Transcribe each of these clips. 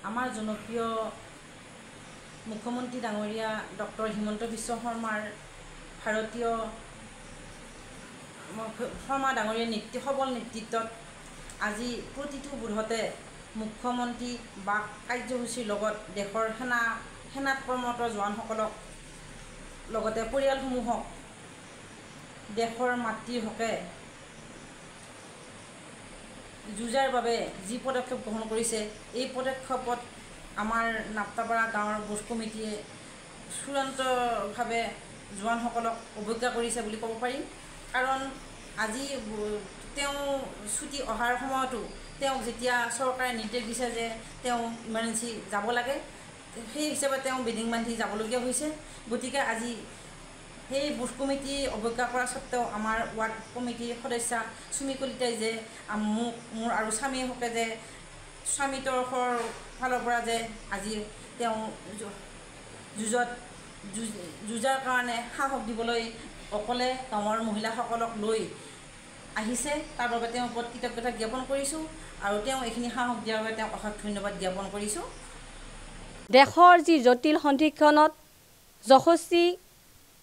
আমাৰ জনপ্ৰিয় মুখ্যমন্ত্ৰী ডাঙৰীয়া ডক্টৰ হিমন্ত বিশ্ব শৰ্মাৰ ভাৰতীয় শৰ্মা ডাঙৰীয়াৰ সবল নেতৃত্বত আজি প্ৰতিটো বুথতে মুখ্যমন্ত্ৰী বা কাৰ্যসূচীৰ লগত দেশৰ সেনাত কৰ্মৰত জোৱানসকলক লগতে পৰিয়ালসমূহক দেশৰ মাতৃৰ হকে যুঁজাৰ বাবে যি পদক্ষেপ গ্ৰহণ কৰিছে এই পদক্ষেপত আমাৰ নাপ্তাপাৰা গাঁৱৰ বুথ কমিটিয়ে চূড়ান্তভাৱে জোৱানসকলক অৱজ্ঞা কৰিছে বুলি ক'ব পাৰি। কাৰণ আজি তেওঁ ছুটি অহাৰ সময়তো তেওঁক যেতিয়া চৰকাৰে নিৰ্দেশ দিছে যে তেওঁ ইমাৰ্জেঞ্চি যাব লাগে, সেই হিচাপে তেওঁ বেডিং বান্ধি যাবলগীয়া হৈছে। গতিকে আজি সেই বুথ কমিটি অৱজ্ঞা কৰা স্বত্তেও আমাৰ ৱাৰ্ড কমিটিৰ সদস্যা চুমি কলিতাই যে মোৰ আৰু স্বামীৰ হকে যে স্বামী তৰফৰ ফালৰ পৰা যে আজি তেওঁ যুঁজাৰ কাৰণে সাহস দিবলৈ অকলে গাঁৱৰ মহিলাসকলক লৈ আহিছে, তাৰ বাবে তেওঁৰ ওপৰত কৃতজ্ঞতা জ্ঞাপন কৰিছোঁ আৰু তেওঁ এইখিনি সাহস দিয়াৰ বাবে তেওঁক অশেষ ধন্যবাদ জ্ঞাপন কৰিছোঁ। দেশৰ যি জটিল সন্ধিক্ষণত যশস্বী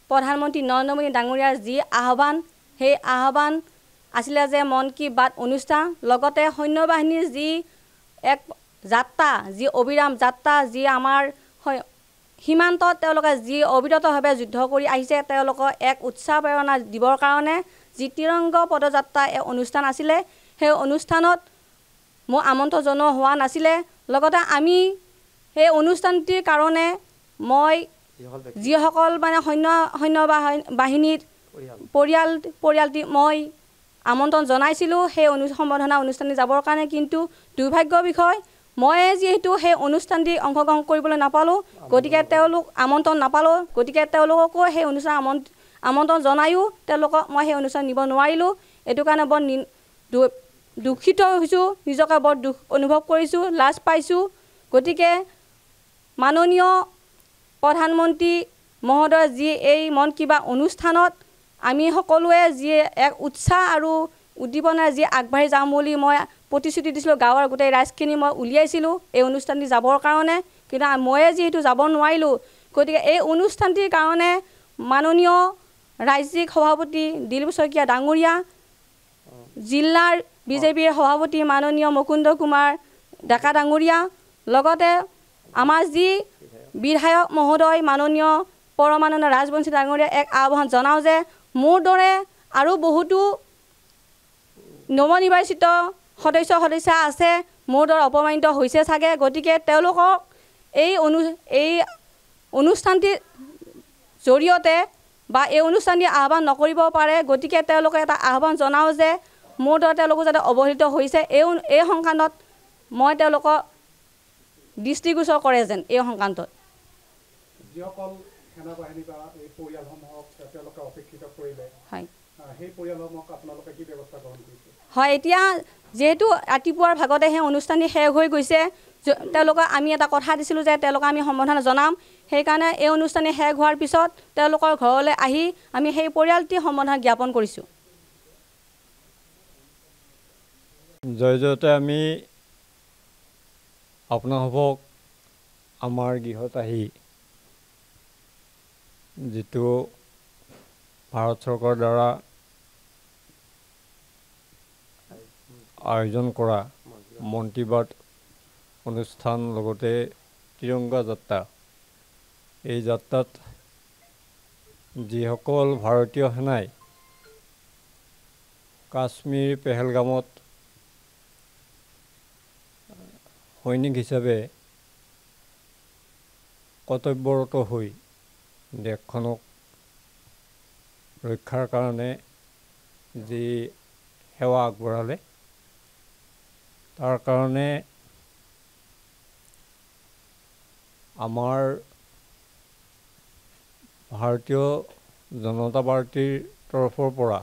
প্ৰধানমন্ত্ৰী নৰেন্দ্ৰ মোদী ডাঙৰীয়াৰ যি আহ্বান, সেই আহ্বান আছিলে যে মন কি বাত অনুষ্ঠান, লগতে সৈন্যবাহিনীৰ যি এক যাত্ৰা, যি অবিৰাম যাত্ৰা, যি আমাৰ সীমান্তত তেওঁলোকে যি অবিৰতভাৱে যুদ্ধ কৰি আহিছে, তেওঁলোকক এক উৎসাহ প্ৰেৰণা দিবৰ কাৰণে যি ত্ৰিৰংগ পদযাত্ৰা এক অনুষ্ঠান আছিলে, সেই অনুষ্ঠানত মোক আমন্ত্ৰণ জনোৱা হোৱা নাছিলে। লগতে আমি সেই অনুষ্ঠানটিৰ কাৰণে মই যিসকল মানে সৈন্য বাহিনীৰ পৰিয়ালটি মই আমন্ত্ৰণ জনাইছিলোঁ সেই সম্বৰ্ধনা অনুষ্ঠানটি যাবৰ কাৰণে, কিন্তু দুৰ্ভাগ্যৰ বিষয় মই যিহেতু সেই অনুষ্ঠানটি অংশগ্ৰহণ কৰিবলৈ নাপালোঁ, গতিকে তেওঁলোক আমন্ত্ৰণ নাপালোঁ, গতিকে তেওঁলোককো সেই অনুষ্ঠান আমন্ত্ৰণ জনায়ো তেওঁলোকক মই সেই অনুষ্ঠান নিব নোৱাৰিলোঁ। এইটো কাৰণে বৰ দুখিত হৈছোঁ, নিজকে বৰ দুখ অনুভৱ কৰিছোঁ, লাজ পাইছোঁ। গতিকে মাননীয় প্ৰধানমন্ত্ৰী মহোদয় যি এই মন কি বাত অনুষ্ঠানত আমি সকলোৱে যি এক উৎসাহ আৰু উদ্দীপনাৰে যি আগবাঢ়ি যাম বুলি মই প্ৰতিশ্ৰুতি দিছিলোঁ, গাঁৱৰ গোটেই ৰাইজখিনি মই উলিয়াইছিলোঁ এই অনুষ্ঠানটি যাবৰ কাৰণে, কিন্তু ময়ে যিহেতু যাব নোৱাৰিলোঁ, গতিকে এই অনুষ্ঠানটিৰ কাৰণে মাননীয় ৰাজ্যিক সভাপতি দিলীপ শইকীয়া ডাঙৰীয়া, জিলাৰ বিজেপিৰ সভাপতি মাননীয় মুকুন্দ কুমাৰ ডেকা ডাঙৰীয়া, লগতে আমাৰ যি বিধায়ক মহোদয় মাননীয় পৰমানন্দ ৰাজবংশী ডাঙৰীয়া এক আহ্বান জনাওঁ যে মোৰ দৰে আৰু বহুতো নৱনিৰ্বাচিত সদস্যা আছে, মোৰ দৰে অপমানিত হৈছে চাগে, গতিকে তেওঁলোকক এই অনুষ্ঠানটিৰ জৰিয়তে বা এই অনুষ্ঠানটি আহ্বান নকৰিব পাৰে, গতিকে তেওঁলোকে এটা আহ্বান জনাওঁ যে মোৰ দৰে তেওঁলোকো যাতে অৱহেলিত হৈছে এই সংক্ৰান্তত মই তেওঁলোকক দৃষ্টিগোচৰ কৰে যেন এই সংক্ৰান্তত। যিসকল সেনাবাহিনী বা এই পৰিয়ালসমূহক তেওঁলোকে অপেক্ষিত কৰিলে, হয়, সেই পৰিয়ালসমূহক আপোনালোকে কি ব্যৱস্থা গ্ৰহণ কৰিছে? হয়, এতিয়া যিহেতু ৰাতিপুৱাৰ ভাগতে সেই অনুষ্ঠানটি শেষ হৈ গৈছে, তেওঁলোকক আমি এটা কথা দিছিলোঁ যে তেওঁলোকক আমি সম্বৰ্ধনা জনাম, সেইকাৰণে এই অনুষ্ঠানটি শেষ হোৱাৰ পিছত তেওঁলোকৰ ঘৰলৈ আহি আমি সেই পৰিয়ালটিৰ সম্বৰ্ধনা জ্ঞাপন কৰিছোঁ। জয়তে আমি আপোনালোকক আমাৰ গৃহত আহি যিটো ভাৰত চৰকাৰৰ দ্বাৰা আয়োজন কৰা মন কি বাত অনুষ্ঠান, লগতে ত্ৰিৰংগা যাত্ৰা, এই যাত্ৰাত যিসকল ভাৰতীয় সেনাই কাশ্মীৰ পেহেলগামত সৈনিক হিচাপে কৰ্তব্যৰত হৈ দেশখনক ৰক্ষাৰ কাৰণে যি সেৱা আগবঢ়ালে, তাৰ কাৰণে আমাৰ ভাৰতীয় জনতা পাৰ্টীৰ তৰফৰ পৰা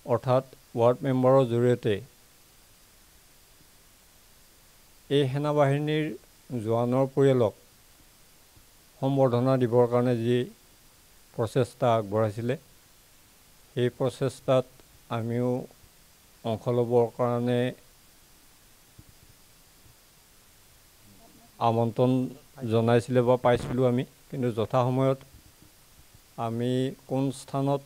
অৰ্থাৎ ৱাৰ্ড মেম্বাৰৰ জৰিয়তে এই সেনাবাহিনীৰ জোৱানৰ পৰিয়ালক সম্বৰ্ধনা দিবৰ কাৰণে যি প্ৰচেষ্টা আগবঢ়াইছিলে, সেই প্ৰচেষ্টাত আমিও অংশ ল'বৰ কাৰণে আমন্ত্ৰণ জনাইছিলে বা পাইছিলোঁ আমি, কিন্তু যথাসময়ত আমি কোন স্থানত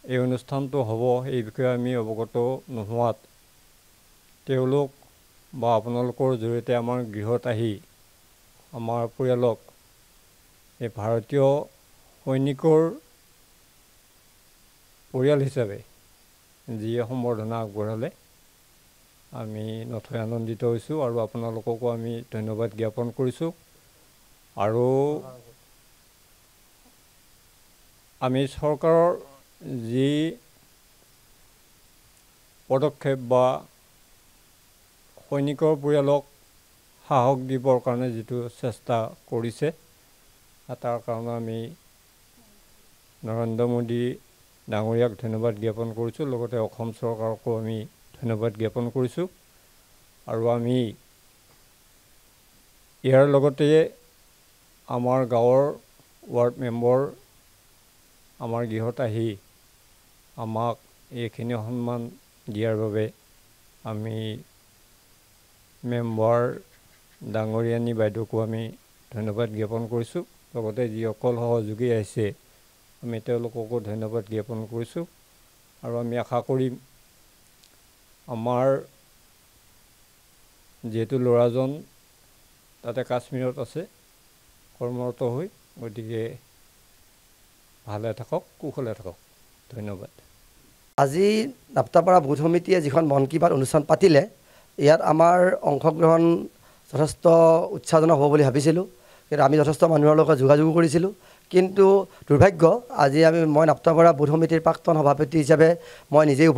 এই অনুষ্ঠানটো হ'ব এই বিষয়ে আমি অৱগত নোহোৱাত তেওঁলোক বা আপোনালোকৰ জৰিয়তে আমাৰ গৃহত আহি আমাৰ পৰিয়ালক এই ভাৰতীয় সৈনিকৰ পৰিয়াল হিচাপে যিয়ে সম্বৰ্ধনা আগবঢ়ালে আমি নথৈ আনন্দিত হৈছোঁ আৰু আপোনালোককো আমি ধন্যবাদ জ্ঞাপন কৰিছোঁ। আৰু আমি চৰকাৰৰ যি পদক্ষেপ বা সৈনিকৰ পৰিয়ালক সাহস দিবৰ কাৰণে যিটো চেষ্টা কৰিছে তাৰ কাৰণে আমি নৰেন্দ্ৰ মোদী ডাঙৰীয়াক ধন্যবাদ জ্ঞাপন কৰিছোঁ, লগতে অসম চৰকাৰকো আমি ধন্যবাদ জ্ঞাপন কৰিছোঁ। আৰু আমি ইয়াৰ লগতে আমাৰ গাঁৱৰ ৱাৰ্ড মেম্বৰ আমাৰ গৃহত আহি আমাক এইখিনি সন্মান দিয়াৰ বাবে আমি মেম্বাৰ ডাঙৰীয়ানী বাইদেউকো আমি ধন্যবাদ জ্ঞাপন কৰিছোঁ। লগতে যিসকল সহযোগী আহিছে আমি তেওঁলোককো ধন্যবাদ জ্ঞাপন কৰিছোঁ। আৰু আমি আশা কৰিম আমাৰ যিহেতু ল'ৰাজন তাতে কাশ্মীৰত আছে কৰ্মৰত হৈ, গতিকে ভালে থাকক, কুশলে থাকক। ধন্যবাদ। আজি নাপ্তাপাৰা বুথ সমিতিয়ে যিখন মন কী বাত অনুষ্ঠান পাতিলে, ইয়াত আমাৰ অংশগ্ৰহণ যথেষ্ট উৎসাহজনক হ'ব বুলি ভাবিছিলোঁ, কিন্তু আমি যথেষ্ট মানুহৰ লগত যোগাযোগো কৰিছিলোঁ। কিন্তু দুৰ্ভাগ্য আজি মই নাপ্তাপাৰা বুথ সমিতিৰ প্ৰাক্তন সভাপতি হিচাপে মই নিজেই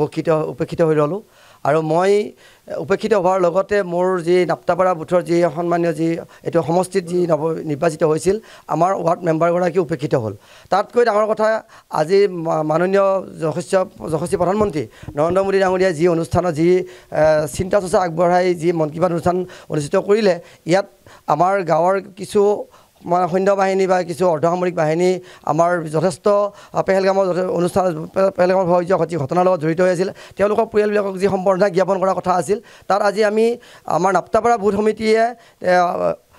উপেক্ষিত হৈ ৰ'লোঁ। আৰু মই উপেক্ষিত হোৱাৰ লগতে মোৰ যি নাপ্তাপাৰা বুথৰ যি সন্মানীয় যি এইটো সমষ্টিত যি নিৰ্বাচিত হৈছিল আমাৰ ৱাৰ্ড মেম্বাৰগৰাকী উপেক্ষিত হ'ল। তাতকৈ ডাঙৰ কথা, আজি মাননীয় যশস্বী প্ৰধানমন্ত্ৰী নৰেন্দ্ৰ মোদী ডাঙৰীয়াই যি অনুষ্ঠানত যি চিন্তা চৰ্চা আগবঢ়াই যি মন কী বাত অনুষ্ঠান অনুষ্ঠিত কৰিলে, ইয়াত আমাৰ গাঁৱৰ কিছু সৈন্য বাহিনী বা কিছু অৰ্ধসামৰিক বাহিনী আমাৰ যথেষ্ট পেহেলগামৰ পেহেলগামৰ যি ঘটনাৰ লগত জড়িত হৈ আছিল তেওঁলোকৰ পৰিয়ালবিলাকক যি সম্বৰ্ধনা জ্ঞাপন কৰাৰ কথা আছিল, তাত আজি আমি আমাৰ নাপ্তাপাৰা বুথ সমিতিয়ে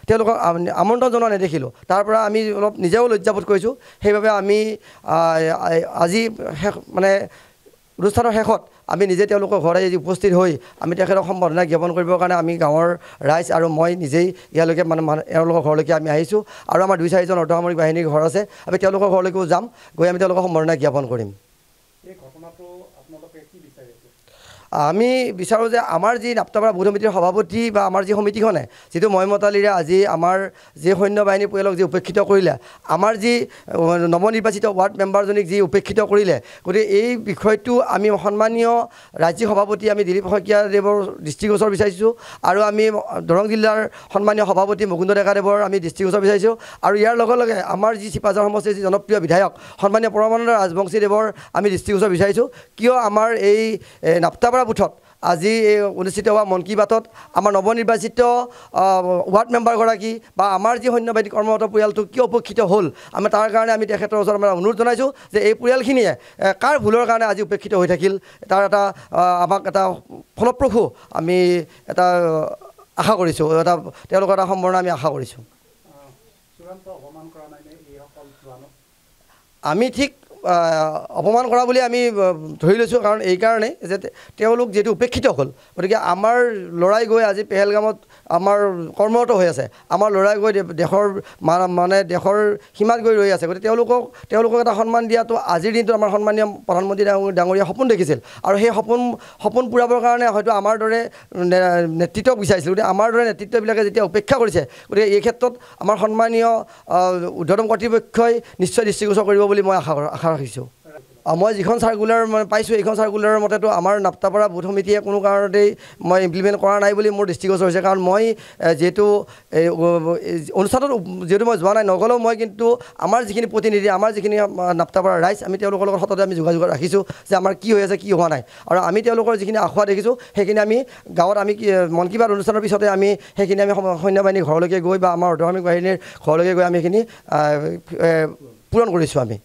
তেওঁলোকক আমন্ত্ৰণ জনোৱা নেদেখিলোঁ। তাৰ পৰা আমি অলপ নিজেও লজ্জাবোধ কৰিছোঁ। সেইবাবে আমি আজি অনুষ্ঠানৰ শেষত আমি নিজে তেওঁলোকৰ ঘৰত আহি উপস্থিত হৈ আমি তেখেতক সম্বৰ্ধনা জ্ঞাপন কৰিবৰ কাৰণে আমি গাঁৱৰ ৰাইজ আৰু মই নিজেই ইয়ালৈকে এওঁলোকৰ ঘৰলৈকে আমি আহিছোঁ। আৰু আমাৰ 2-4জন অৰ্ধসামৰিক বাহিনীৰ ঘৰ আছে, আমি তেওঁলোকৰ ঘৰলৈকেও যাম, গৈ আমি তেওঁলোকক সম্বৰ্ধনা জ্ঞাপন কৰিম। এই ঘটনাটো আপোনালোকে কি বিচাৰিছে? আমি বিচাৰোঁ যে আমাৰ যি নাপ্তাপাৰা বুথ সমিতিৰ সভাপতি বা আমাৰ যি সমিতিখনে যিটো মইমতালিৰে আজি আমাৰ যি সৈন্য বাহিনী পৰিয়ালক যি উপেক্ষিত কৰিলে, আমাৰ যি নৱনিৰ্বাচিত ৱাৰ্ড মেম্বাৰজনীক যি উপেক্ষিত কৰিলে, গতিকে এই বিষয়টো আমি সন্মানীয় ৰাজ্যিক সভাপতি আমি দিলীপ শইকীয়াদেৱৰ দৃষ্টিগোচৰ বিচাৰিছোঁ। আৰু আমি দৰং জিলাৰ সন্মানীয় সভাপতি মুকুন্দ ডেকাদেৱৰ আমি দৃষ্টিগোচৰ বিচাৰিছোঁ। আৰু ইয়াৰ লগে লগে আমাৰ যি চিপাঝাৰ সমষ্টিৰ যি জনপ্ৰিয় বিধায়ক সন্মানীয় পৰমানন্দ ৰাজবংশীদেৱৰ আমি দৃষ্টিগোচৰ বিচাৰিছোঁ। কিয় আমাৰ এই নাপ্তাপাৰা বুথত আজি অনুষ্ঠিত হোৱা মন কী বাতত আমাৰ নৱনিৰ্বাচিত ৱাৰ্ড মেম্বাৰগৰাকী বা আমাৰ যি সৈন্য বাহিনী কৰ্মৰত পৰিয়ালটো কিয় উপেক্ষিত হ'ল, আমি তাৰ কাৰণে আমি তেখেতৰ ওচৰত আমাৰ অনুৰোধ জনাইছোঁ যে এই পৰিয়ালখিনিয়ে কাৰ ভুলৰ কাৰণে আজি উপেক্ষিত হৈ থাকিল, তাৰ এটা আমাক এটা ফলপ্ৰসূ আমি এটা আশা কৰিছোঁ, তেওঁলোকৰ এটা সম্বৰ্ধনা আমি আশা কৰিছোঁ। আমি ঠিক অপমান কৰা বুলি আমি ধৰি লৈছোঁ, কাৰণ এইকাৰণেই যে তেওঁলোক যিহেতু উপেক্ষিত হ'ল, গতিকে আমাৰ ল'ৰাই গৈ আজি পেহেলগামত আমাৰ কৰ্মৰত হৈ আছে, আমাৰ ল'ৰাই গৈ দেশৰ দেশৰ সীমাত গৈ ৰৈ আছে, গতিকে তেওঁলোকক এটা সন্মান দিয়াটো আজিৰ দিনটোত আমাৰ সন্মানীয় প্ৰধানমন্ত্ৰী ডাঙৰীয়া সপোন দেখিছিল। আৰু সেই সপোন পূৰাবৰ কাৰণে হয়তো আমাৰ দৰে নেতৃত্বক বিচাৰিছিল, গতিকে আমাৰ দৰে নেতৃত্ববিলাকে যেতিয়া উপেক্ষা কৰিছে, গতিকে এই ক্ষেত্ৰত আমাৰ সন্মানীয় ঊৰ্ধ্বতম কৰ্তৃপক্ষই নিশ্চয় দৃষ্টিগোচৰ কৰিব বুলি মই আশা ৰাখিছোঁ। মই যিখন চাৰ্কুলাৰ পাইছোঁ, এইখন চাৰ্কুলাৰৰ মতেতো আমাৰ নাপ্তাপাৰা বুথ সমিতিয়ে কোনো কাৰণতেই মই ইমপ্লিমেণ্ট কৰা নাই বুলি মোৰ দৃষ্টিগোচৰ হৈছে। কাৰণ মই যিহেতু অনুষ্ঠানত যিহেতু মই যোৱা নাই, নগ'লেও মই কিন্তু আমাৰ যিখিনি প্ৰতিনিধি, আমাৰ যিখিনি নাপ্তাপাৰা ৰাইজ, আমি তেওঁলোকৰ লগত সততে আমি যোগাযোগ ৰাখিছোঁ যে আমাৰ কি হৈ আছে, কি হোৱা নাই। আৰু আমি তেওঁলোকৰ যিখিনি আশা দেখিছোঁ সেইখিনি আমি গাঁৱত আমি মন কী বাত অনুষ্ঠানৰ পিছতে আমি সেইখিনি আমি সৈন্য বাহিনীৰ ঘৰলৈকে গৈ বা আমাৰ অৰ্ধসামৰিক বাহিনীৰ ঘৰলৈকে গৈ আমি সেইখিনি পূৰণ কৰিছোঁ আমি।